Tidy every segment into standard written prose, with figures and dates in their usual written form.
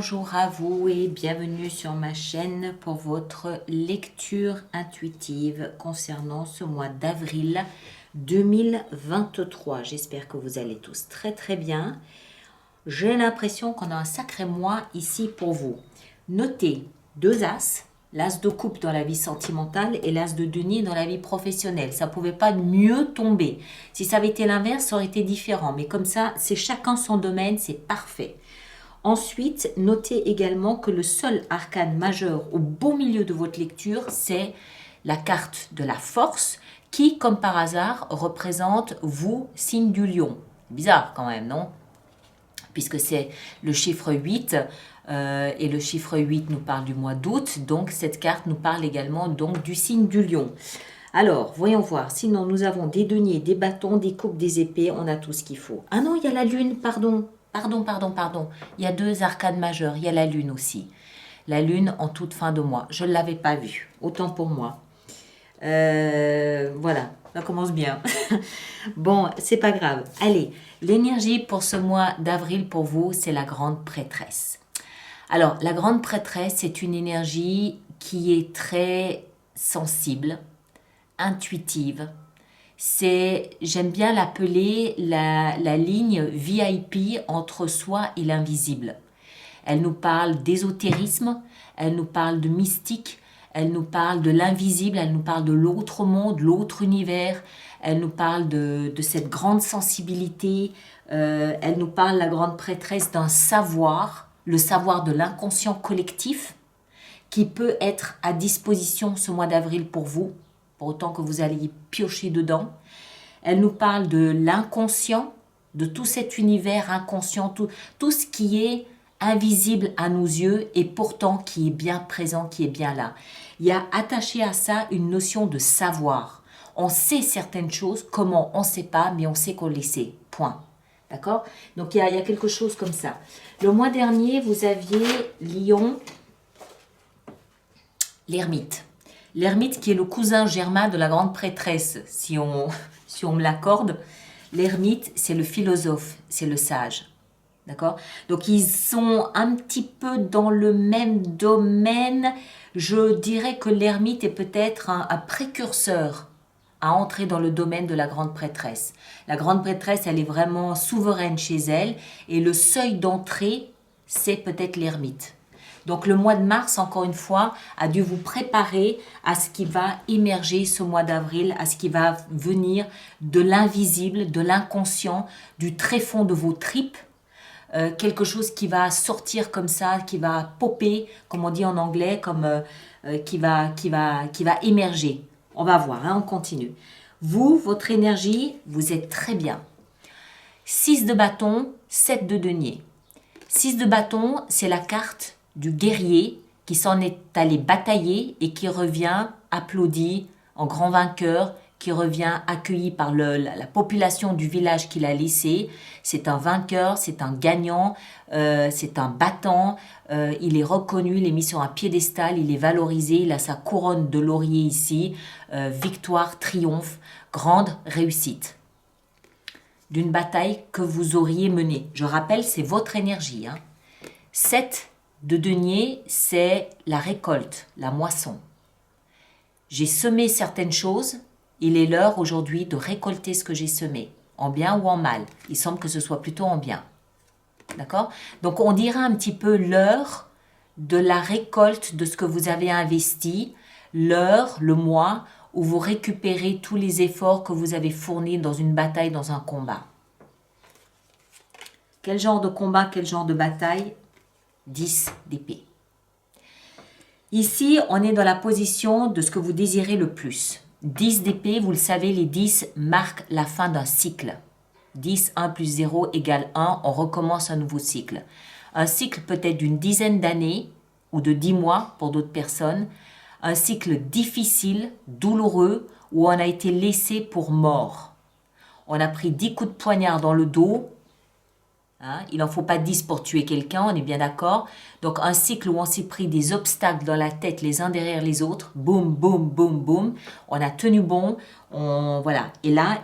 bonjour à vous et bienvenue sur ma chaîne pour votre lecture intuitive concernant ce mois d'avril 2023. J'espère que vous allez tous très très bien. J'ai l'impression qu'on a un sacré mois ici pour vous. Notez deux as, l'as de coupe dans la vie sentimentale et l'as de denier dans la vie professionnelle. Ça ne pouvait pas mieux tomber. Si ça avait été l'inverse, ça aurait été différent. Mais comme ça, c'est chacun son domaine, c'est parfait. Ensuite, notez également que le seul arcane majeur au beau milieu de votre lecture, c'est la carte de la force qui, comme par hasard, représente vous, signe du lion. Bizarre quand même, non? Puisque c'est le chiffre 8 et le chiffre 8 nous parle du mois d'août, donc cette carte nous parle également donc du signe du lion. Alors, voyons voir. Sinon, nous avons des deniers, des bâtons, des coupes, des épées. On a tout ce qu'il faut. Ah non, il y a la lune, pardon. Pardon. Il y a deux arcanes majeures. Il y a la lune aussi. La lune en toute fin de mois. Je ne l'avais pas vue. Autant pour moi. Voilà, ça commence bien. Bon, c'est pas grave. Allez, l'énergie pour ce mois d'avril pour vous, c'est la grande prêtresse. Alors, la grande prêtresse, c'est une énergie qui est très sensible, intuitive. J'aime bien l'appeler la ligne VIP entre soi et l'invisible. Elle nous parle d'ésotérisme, elle nous parle de mystique, elle nous parle de l'invisible, elle nous parle de l'autre monde, l'autre univers, elle nous parle de cette grande sensibilité, elle nous parle, la grande prêtresse, d'un savoir, le savoir de l'inconscient collectif, qui peut être à disposition ce mois d'avril pour vous, pour autant que vous alliez piocher dedans. Elle nous parle de l'inconscient, de tout cet univers inconscient, tout ce qui est invisible à nos yeux et pourtant qui est bien présent, qui est bien là. Il y a attaché à ça une notion de savoir. On sait certaines choses, comment on ne sait pas, mais on sait qu'on les sait. Point. D'accord? Donc il y a quelque chose comme ça. Le mois dernier, vous aviez Lion, l'ermite. L'ermite qui est le cousin germain de la grande prêtresse, si on me l'accorde. L'ermite, c'est le philosophe, c'est le sage. D'accord? Donc, ils sont un petit peu dans le même domaine. Je dirais que l'ermite est peut-être un précurseur à entrer dans le domaine de la grande prêtresse. La grande prêtresse, elle est vraiment souveraine chez elle et le seuil d'entrée, c'est peut-être l'ermite. Donc le mois de mars, encore une fois, a dû vous préparer à ce qui va émerger ce mois d'avril, à ce qui va venir de l'invisible, de l'inconscient, du tréfonds de vos tripes, quelque chose qui va sortir comme ça, qui va popper, comme on dit en anglais, qui va émerger. On va voir, hein, on continue. Vous, votre énergie, vous êtes très bien. 6 de bâton, 7 de denier. 6 de bâton, c'est la carte du guerrier qui s'en est allé batailler et qui revient applaudi en grand vainqueur, qui revient accueilli par la population du village qu'il a laissé. C'est un vainqueur, c'est un gagnant, c'est un battant, il est reconnu, il est mis sur un piédestal, il est valorisé, il a sa couronne de laurier ici, victoire, triomphe, grande réussite d'une bataille que vous auriez menée. Je rappelle, c'est votre énergie. 7 de denier, c'est la récolte, la moisson. J'ai semé certaines choses, il est l'heure aujourd'hui de récolter ce que j'ai semé, en bien ou en mal. Il semble que ce soit plutôt en bien. D'accord? Donc on dira un petit peu l'heure de la récolte de ce que vous avez investi, l'heure, le mois où vous récupérez tous les efforts que vous avez fournis dans une bataille, dans un combat. Quel genre de combat, quel genre de bataille? 10 d'épée. Ici, on est dans la position de ce que vous désirez le plus. 10 d'épée, vous le savez, les 10 marquent la fin d'un cycle. 10, 1 plus 0 égale 1, on recommence un nouveau cycle. Un cycle peut-être d'une dizaine d'années ou de 10 mois pour d'autres personnes. Un cycle difficile, douloureux, où on a été laissé pour mort. On a pris 10 coups de poignard dans le dos Hein. Il n'en faut pas 10 pour tuer quelqu'un, on est bien d'accord. Donc un cycle où on s'est pris des obstacles dans la tête les uns derrière les autres, boum, boum, boum, boum, on a tenu bon, voilà. Et là,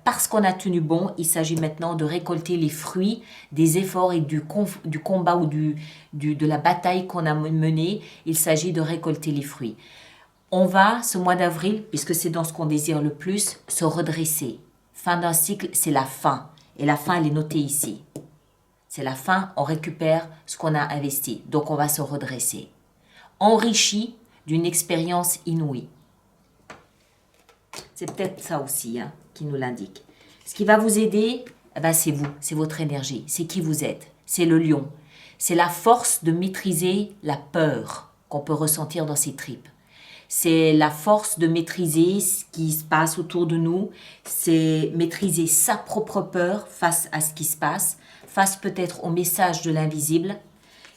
parce qu'on a tenu bon, il s'agit maintenant de récolter les fruits des efforts et du combat ou de la bataille qu'on a menée. Il s'agit de récolter les fruits. On va, ce mois d'avril, puisque c'est dans ce qu'on désire le plus, se redresser. Fin d'un cycle, c'est la fin. Et la fin, elle est notée ici. C'est la fin, on récupère ce qu'on a investi. Donc, on va se redresser. Enrichi d'une expérience inouïe. C'est peut-être ça aussi qui nous l'indique. Ce qui va vous aider, c'est vous, c'est votre énergie, c'est qui vous êtes, c'est le lion. C'est la force de maîtriser la peur qu'on peut ressentir dans ses tripes. C'est la force de maîtriser ce qui se passe autour de nous. C'est maîtriser sa propre peur face à ce qui se passe, face peut-être au message de l'invisible.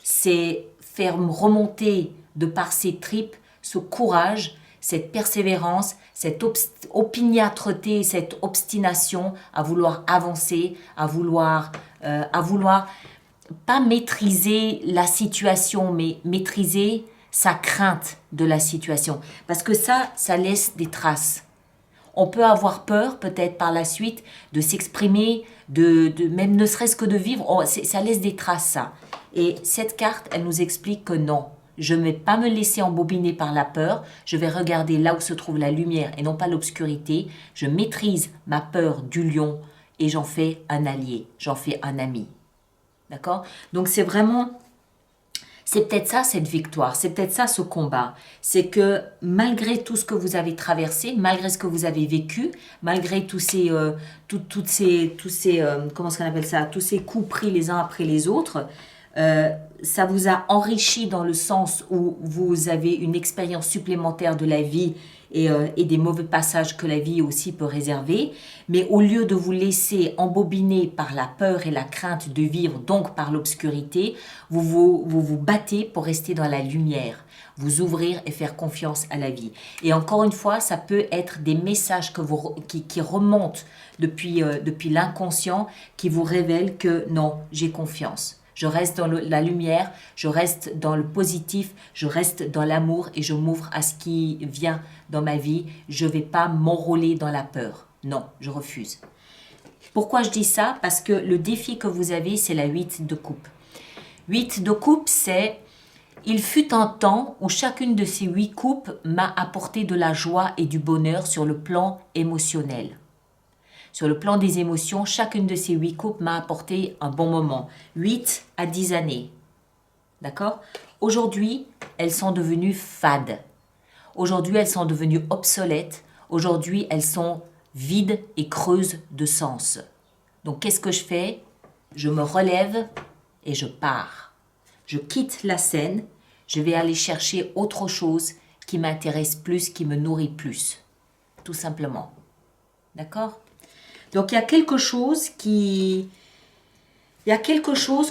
C'est faire remonter de par ses tripes ce courage, cette persévérance, cette opiniâtreté, cette obstination à vouloir avancer, à vouloir pas maîtriser la situation, mais maîtriser sa crainte de la situation. Parce que ça laisse des traces. On peut avoir peur, peut-être par la suite, de s'exprimer, même ne serait-ce que de vivre. Ça laisse des traces, ça. Et cette carte, elle nous explique que non, je ne vais pas me laisser embobiner par la peur. Je vais regarder là où se trouve la lumière et non pas l'obscurité. Je maîtrise ma peur du lion et j'en fais un allié, j'en fais un ami. D'accord? Donc c'est vraiment... C'est peut-être ça cette victoire, c'est peut-être ça ce combat. C'est que malgré tout ce que vous avez traversé, malgré ce que vous avez vécu, malgré tous ces comment est-ce qu'on appelle ça, tous ces coups pris les uns après les autres, ça vous a enrichi dans le sens où vous avez une expérience supplémentaire de la vie et des mauvais passages que la vie aussi peut réserver. Mais au lieu de vous laisser embobiner par la peur et la crainte de vivre, donc par l'obscurité, vous battez pour rester dans la lumière, vous ouvrir et faire confiance à la vie. Et encore une fois, ça peut être des messages qui remontent depuis l'inconscient, qui vous révèlent que non, j'ai confiance. Je reste dans la lumière, je reste dans le positif, je reste dans l'amour et je m'ouvre à ce qui vient dans ma vie. Je ne vais pas m'enrôler dans la peur. Non, je refuse. Pourquoi je dis ça? Parce que le défi que vous avez, c'est la 8 de coupe. 8 de coupe, c'est... Il fut un temps où chacune de ces 8 coupes m'a apporté de la joie et du bonheur sur le plan émotionnel. Sur le plan des émotions, chacune de ces 8 coupes m'a apporté un bon moment. 8 à 10 années. D'accord? Aujourd'hui, elles sont devenues fades. Aujourd'hui, elles sont devenues obsolètes. Aujourd'hui, elles sont vides et creuses de sens. Donc, qu'est-ce que je fais? Je me relève et je pars. Je quitte la scène. Je vais aller chercher autre chose qui m'intéresse plus, qui me nourrit plus. Tout simplement. D'accord? Donc, il y a quelque chose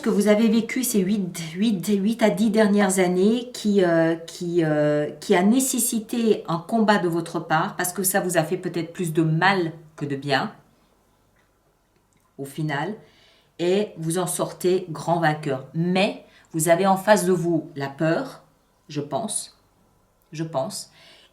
que vous avez vécu ces 8 à 10 dernières années qui a nécessité un combat de votre part parce que ça vous a fait peut-être plus de mal que de bien au final et vous en sortez grand vainqueur. Mais vous avez en face de vous la peur, je pense,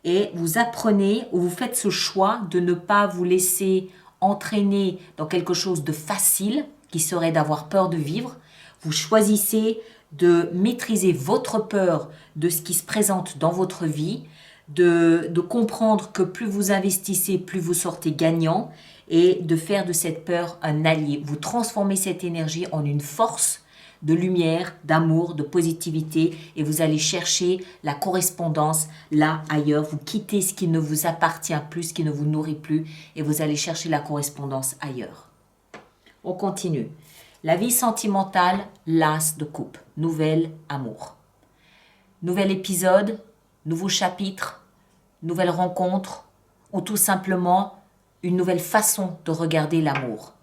et vous apprenez ou vous faites ce choix de ne pas vous laisser entraîner dans quelque chose de facile, qui serait d'avoir peur de vivre. Vous choisissez de maîtriser votre peur de ce qui se présente dans votre vie, de comprendre que plus vous investissez, plus vous sortez gagnant, et de faire de cette peur un allié. Vous transformez cette énergie en une force de lumière, d'amour, de positivité et vous allez chercher la correspondance là, ailleurs. Vous quittez ce qui ne vous appartient plus, ce qui ne vous nourrit plus et vous allez chercher la correspondance ailleurs. On continue. La vie sentimentale, l'as de coupe, nouvel amour. Nouvel épisode, nouveau chapitre, nouvelle rencontre ou tout simplement une nouvelle façon de regarder l'amour.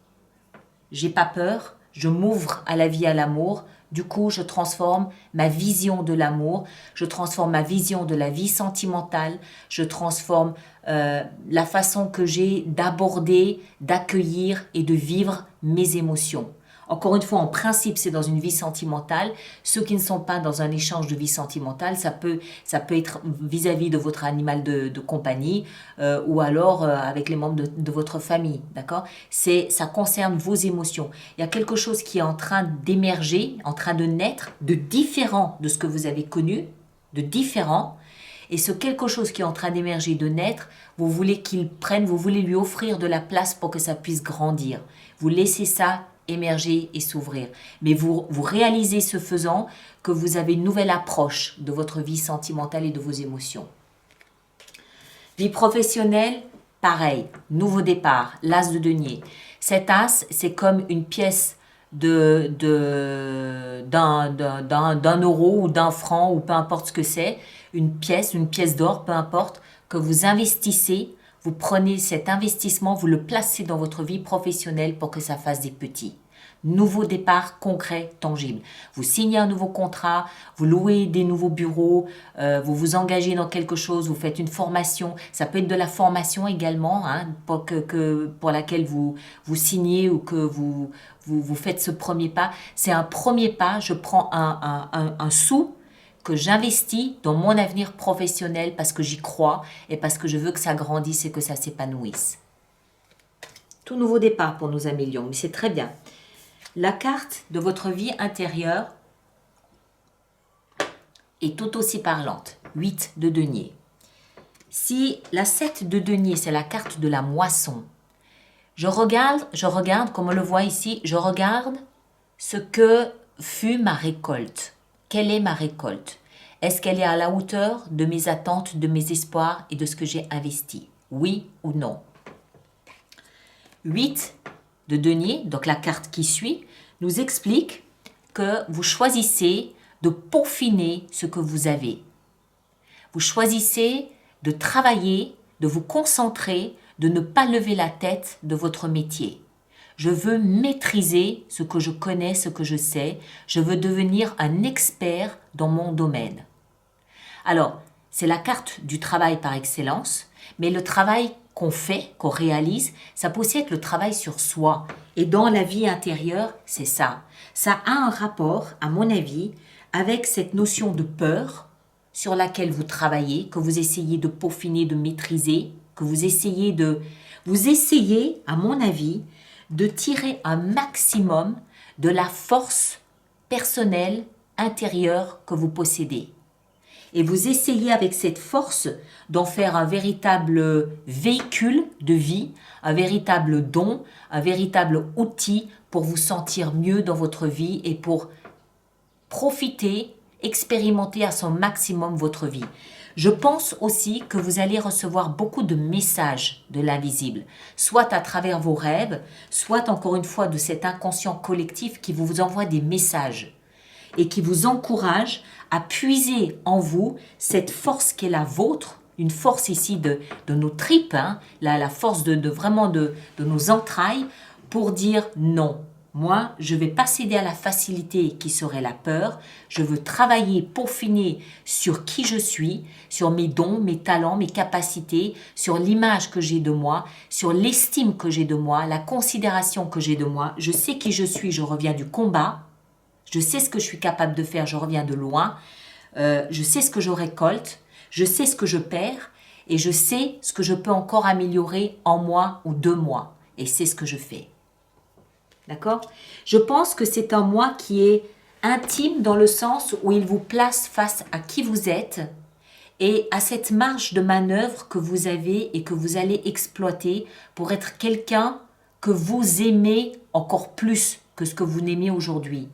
J'ai pas peur. Je m'ouvre à la vie, à l'amour. Du coup, je transforme ma vision de l'amour. Je transforme ma vision de la vie sentimentale. Je transforme la façon que j'ai d'aborder, d'accueillir et de vivre mes émotions. Encore une fois, en principe, c'est dans une vie sentimentale. Ceux qui ne sont pas dans un échange de vie sentimentale, ça peut être vis-à-vis de votre animal de compagnie ou alors avec les membres de votre famille, d'accord? Ça concerne vos émotions. Il y a quelque chose qui est en train d'émerger, en train de naître, de différent de ce que vous avez connu, de différent. Et ce quelque chose qui est en train d'émerger, de naître, vous voulez qu'il prenne, vous voulez lui offrir de la place pour que ça puisse grandir. Vous laissez ça émerger et s'ouvrir. Mais vous réalisez ce faisant que vous avez une nouvelle approche de votre vie sentimentale et de vos émotions. Vie professionnelle, pareil, nouveau départ, l'as de denier. Cet as, c'est comme une pièce d'un euro ou d'un franc ou peu importe ce que c'est, une pièce d'or, peu importe, que vous investissez, vous prenez cet investissement, vous le placez dans votre vie professionnelle pour que ça fasse des petits. Nouveau départ concret, tangible. Vous signez un nouveau contrat, vous louez des nouveaux bureaux, vous vous engagez dans quelque chose, vous faites une formation. Ça peut être de la formation également, hein, pour laquelle vous signez ou que vous faites ce premier pas. C'est un premier pas, je prends un sou que j'investis dans mon avenir professionnel parce que j'y crois et parce que je veux que ça grandisse et que ça s'épanouisse. Tout nouveau départ pour nos amis Lions, mais c'est très bien. La carte de votre vie intérieure est tout aussi parlante. 8 de denier. Si la 7 de denier, c'est la carte de la moisson, je regarde, comme on le voit ici, je regarde ce que fut ma récolte. Quelle est ma récolte? Est-ce qu'elle est à la hauteur de mes attentes, de mes espoirs et de ce que j'ai investi? Oui ou non? 8 de denier, donc la carte qui suit, nous explique que vous choisissez de peaufiner ce que vous avez. Vous choisissez de travailler, de vous concentrer, de ne pas lever la tête de votre métier. Je veux maîtriser ce que je connais, ce que je sais. Je veux devenir un expert dans mon domaine. Alors, c'est la carte du travail par excellence, mais le travail qu'on fait, qu'on réalise, ça peut aussi être le travail sur soi. Et dans la vie intérieure, c'est ça. Ça a un rapport, à mon avis, avec cette notion de peur sur laquelle vous travaillez, que vous essayez de peaufiner, de maîtriser, que vous essayez, à mon avis, de tirer un maximum de la force personnelle, intérieure que vous possédez. Et vous essayez avec cette force d'en faire un véritable véhicule de vie, un véritable don, un véritable outil pour vous sentir mieux dans votre vie et pour profiter, expérimenter à son maximum votre vie. Je pense aussi que vous allez recevoir beaucoup de messages de l'invisible, soit à travers vos rêves, soit encore une fois de cet inconscient collectif qui vous envoie des messages et qui vous encourage à puiser en vous cette force qui est la vôtre, une force ici de nos tripes, hein, la force vraiment de nos entrailles, pour dire non. Moi, je ne vais pas céder à la facilité qui serait la peur. Je veux travailler, peaufiner sur qui je suis, sur mes dons, mes talents, mes capacités, sur l'image que j'ai de moi, sur l'estime que j'ai de moi, la considération que j'ai de moi. Je sais qui je suis, je reviens du combat. Je sais ce que je suis capable de faire, je reviens de loin. Je sais ce que je récolte, je sais ce que je perds et je sais ce que je peux encore améliorer en moi ou de moi. Et c'est ce que je fais. D'accord? Je pense que c'est un moi qui est intime dans le sens où il vous place face à qui vous êtes et à cette marge de manœuvre que vous avez et que vous allez exploiter pour être quelqu'un que vous aimez encore plus que ce que vous n'aimez aujourd'hui.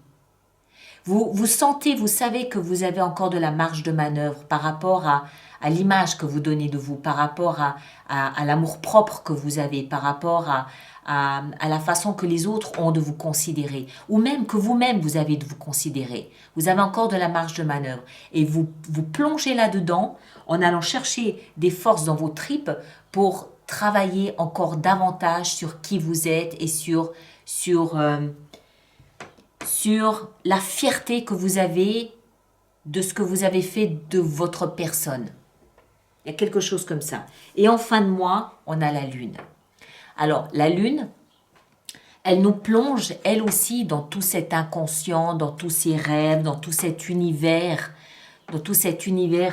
Vous sentez, vous savez que vous avez encore de la marge de manœuvre par rapport à l'image que vous donnez de vous, par rapport à l'amour-propre que vous avez, par rapport à la façon que les autres ont de vous considérer, ou même que vous-même vous avez de vous considérer. Vous avez encore de la marge de manœuvre. Et vous plongez là-dedans en allant chercher des forces dans vos tripes pour travailler encore davantage sur qui vous êtes et sur la fierté que vous avez de ce que vous avez fait de votre personne. Il y a quelque chose comme ça. Et en fin de mois, on a la lune. Alors, la lune, Elle nous plonge, elle aussi, dans tout cet inconscient, dans tous ces rêves, dans tout cet univers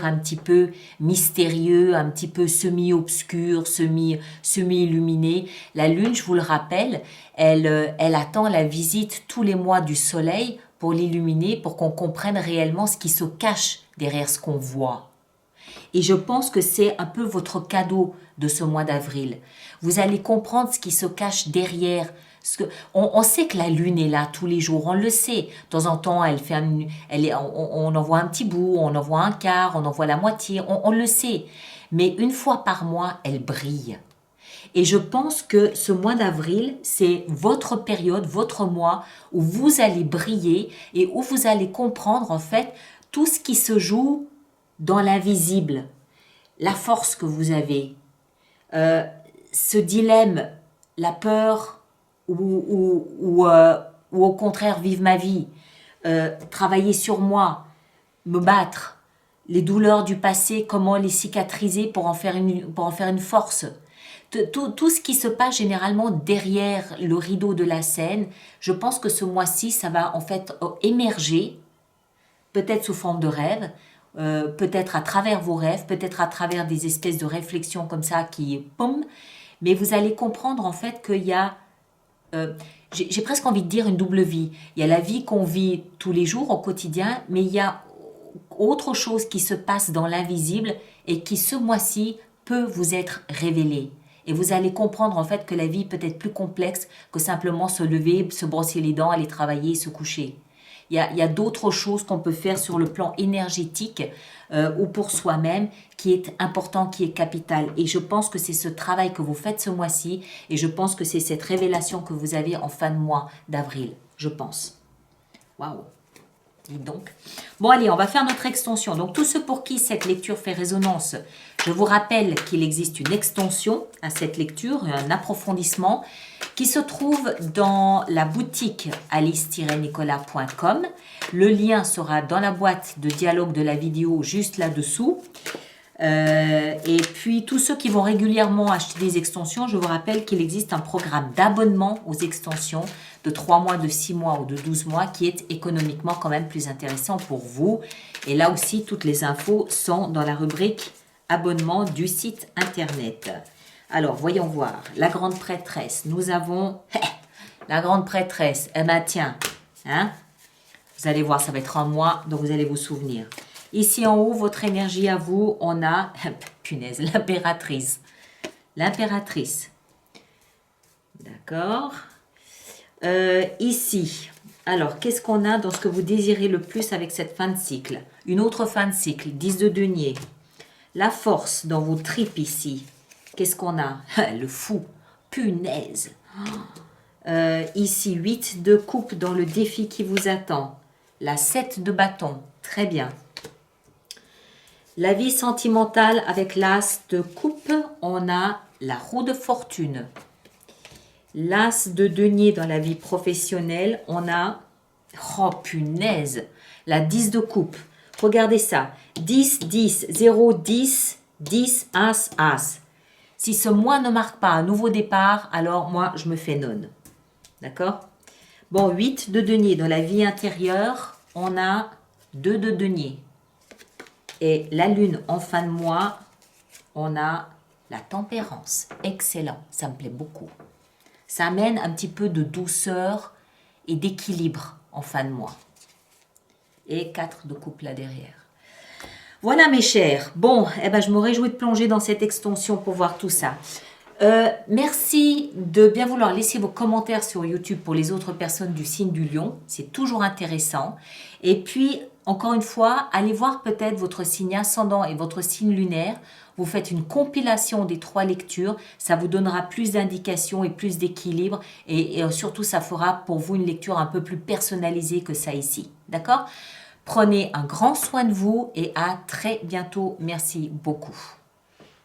un petit peu mystérieux, un petit peu semi-obscur, semi-illuminé. La Lune, je vous le rappelle, elle attend la visite tous les mois du Soleil pour l'illuminer, pour qu'on comprenne réellement ce qui se cache derrière ce qu'on voit. Et je pense que c'est un peu votre cadeau de ce mois d'avril. Vous allez comprendre ce qui se cache derrière. On sait que la lune est là tous les jours, on le sait. De temps en temps, on en voit un petit bout, on en voit un quart, on en voit la moitié, on le sait. Mais une fois par mois, elle brille. Et je pense que ce mois d'avril, c'est votre période, votre mois où vous allez briller et où vous allez comprendre en fait tout ce qui se joue dans l'invisible, la force que vous avez, ce dilemme, la peur ou au contraire vivre ma vie, travailler sur moi, me battre, les douleurs du passé, comment les cicatriser pour en faire une force. Tout ce qui se passe généralement derrière le rideau de la scène, je pense que ce mois-ci, ça va en fait émerger, peut-être sous forme de rêve, peut-être à travers vos rêves, peut-être à travers des espèces de réflexions comme ça qui poum, mais vous allez comprendre en fait qu'il y a, j'ai presque envie de dire une double vie. Il y a la vie qu'on vit tous les jours au quotidien, mais il y a autre chose qui se passe dans l'invisible et qui ce mois-ci peut vous être révélée. Et vous allez comprendre en fait que la vie peut être plus complexe que simplement se lever, se brosser les dents, aller travailler et se coucher. Il y a d'autres choses qu'on peut faire sur le plan énergétique ou pour soi-même qui est important, qui est capital. Et je pense que c'est ce travail que vous faites ce mois-ci et je pense que c'est cette révélation que vous avez en fin de mois d'avril, je pense. Waouh! Donc. Bon allez, on va faire notre extension. Donc tous ceux pour qui cette lecture fait résonance, je vous rappelle qu'il existe une extension à cette lecture, un approfondissement qui se trouve dans la boutique alice-nicolas.com. Le lien sera dans la boîte de dialogue de la vidéo juste là-dessous. Et puis tous ceux qui vont régulièrement acheter des extensions, je vous rappelle qu'il existe un programme d'abonnement aux extensions de 3 mois, de 6 mois ou de 12 mois qui est économiquement quand même plus intéressant pour vous. Et là aussi, toutes les infos sont dans la rubrique abonnement du site internet. Alors, voyons voir. La grande prêtresse. Nous avons la grande prêtresse. Eh bien, tiens, hein? Vous allez voir, ça va être un mois, donc vous allez vous souvenir. Ici en haut, votre énergie à vous, on a, punaise, l'impératrice. L'impératrice. D'accord. Ici, alors, qu'est-ce qu'on a dans ce que vous désirez le plus avec cette fin de cycle? Une autre fin de cycle, 10 de denier. La force dans vos tripes ici. Qu'est-ce qu'on a? Le fou. Punaise. Ici, 8 de coupe dans le défi qui vous attend. La 7 de bâton. Très bien. La vie sentimentale avec l'as de coupe, on a la roue de fortune. L'as de denier dans la vie professionnelle, on a, oh punaise, la 10 de coupe. Regardez ça, 10, 10, 0, 10, 10, as, as. Si ce mois ne marque pas un nouveau départ, alors moi, je me fais nonne. D'accord? Bon, 8 de denier dans la vie intérieure, on a 2 de denier. Et la lune en fin de mois, on a la tempérance. Excellent, ça me plaît beaucoup. Ça amène un petit peu de douceur et d'équilibre en fin de mois. Et 4 de coupe là derrière. Voilà mes chers. Bon, eh ben, je me réjouis de plonger dans cette extension pour voir tout ça. Merci de bien vouloir laisser vos commentaires sur YouTube pour les autres personnes du signe du lion. C'est toujours intéressant. Et puis, encore une fois, allez voir peut-être votre signe ascendant et votre signe lunaire. Vous faites une compilation des 3 lectures. Ça vous donnera plus d'indications et plus d'équilibre. Et surtout, ça fera pour vous une lecture un peu plus personnalisée que ça ici. D'accord ? Prenez un grand soin de vous et à très bientôt. Merci beaucoup.